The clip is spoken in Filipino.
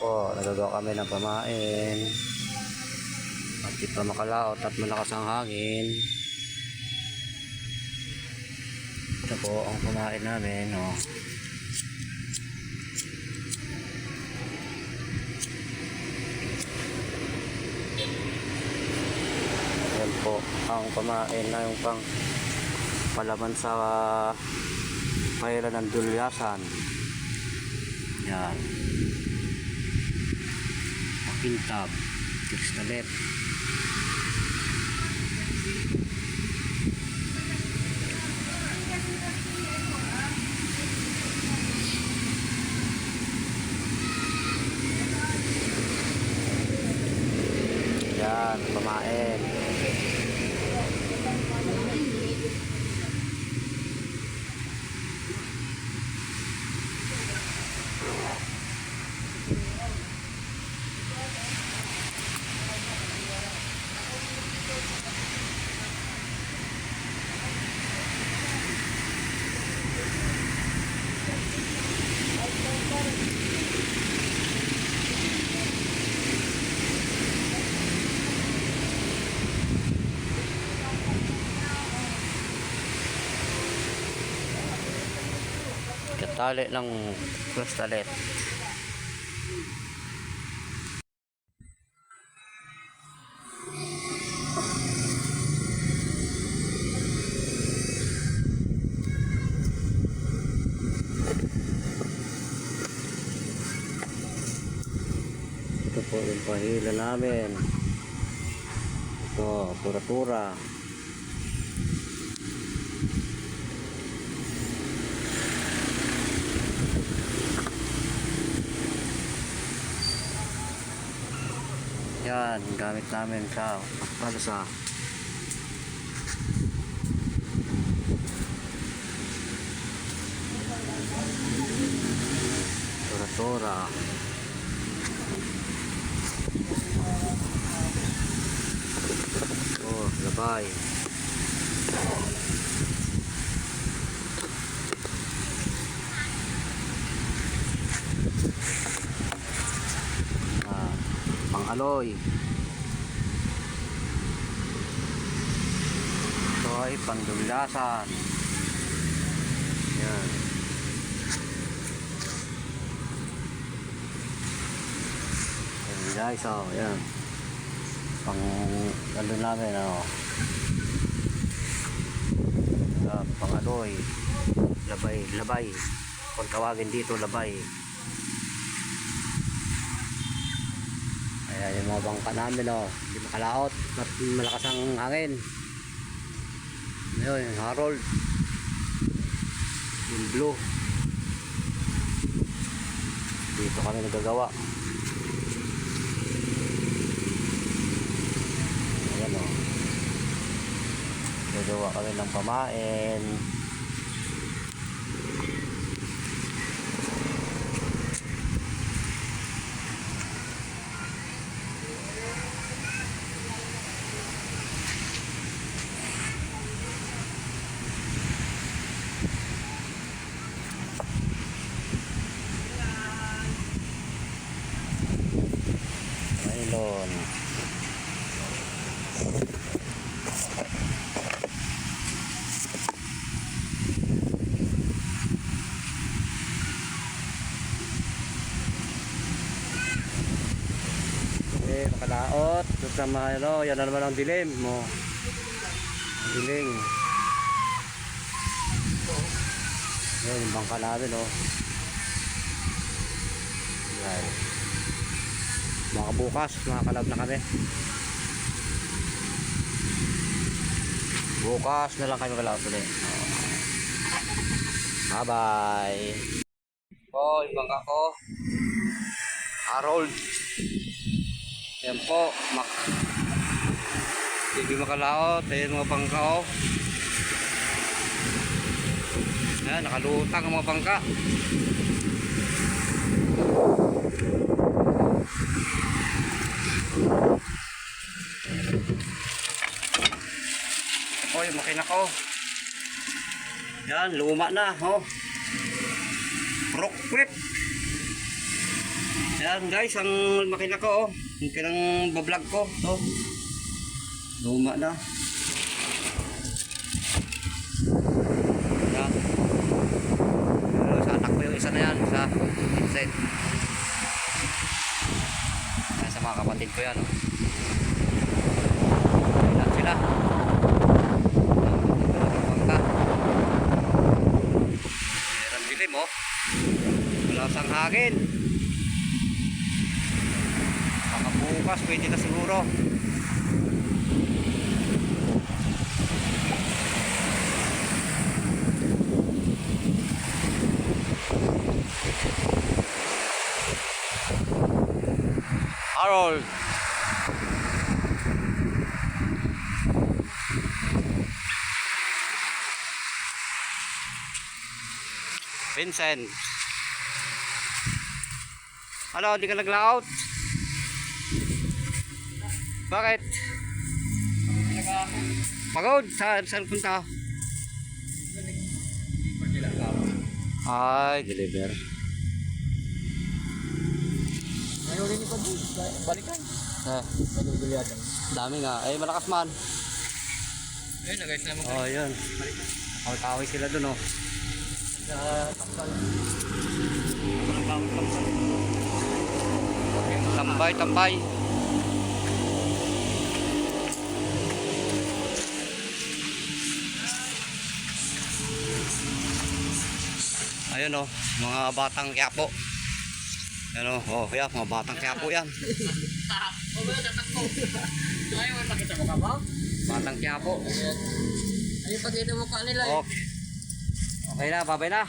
po, nagagawa kami ng pamain. At di pa makalaot at malakas ang hangin. Ito po ang pamain namin. Oh. Yan po ang pamain na yung pang palaman sa paila ng dulyasan. Yan. Pakintab, kristalet. Yan, pamain. Katali ng kristalet. Ito po yung pahila namin. Ito, tura-tura. Yan, gamit namin sa pagpalasa. Tura-tura. Oh, labay. Pang-aloy. Ito ay pang-dulasan. Yan. Yan guys, oh, yan. Pang-ano namin, oh. Pang-aloy. Labay. Kung tawagin dito, labay. Ayan yung mga bangka namin, oh. Hindi makalaot at malakas ang hangin. Ayun, yung Harold, yung blue. Dito kami nagagawa. Ayan, oh. Nagagawa kami ng pamain. Nylon. Makalaot. Sama, ano, yan na naman ang dilim mo. Diling. Yan yung bangka namin, oh. Yan. Mga bukas, makakalab na kami. Bukas na lang kami makalab ulit. Bye bye. Oh, yung bangka ko, Harold. Yan po, hindi makalaot. Ayan mga bangka, oh. Ayan, nakalutang ang mga bangka. Oh, yung makina ko. Yan, luma na, oh. Rock whip. Ayan guys, ang makina ko, yung kinang bablog ko. To. Luma na. Ayan. Pero sa anak ko yung isa na yan, sa Vincent. Ayan, sa mga kapatid ko yan. Oh. Ayan sila. Bangka. Ayan, dilim oh. Wala sang hangin. Baka bukas pwede na siguro. Harold. Vincent. Ano, hindi ka nag-layout? Bakit? Pagod? Saan punta? Ay, deliver. Ayaw rin ipag balikan. Madudulyatan. Dami nga. Eh, malakas man. Ayun na guys, naman Oh, yun. Kaway sila dun, oh. sa tapsal. Tambay, tambay. Ayun, oh. Mga batang Quiapo. Ano, oh, yan, mga batang Quiapo yan. O ba, tatakbo. Ayaw, nakita mo ka ba? Batang Quiapo. Ayun, pakita mo ka nila eh. Okay. Okay na, babay na.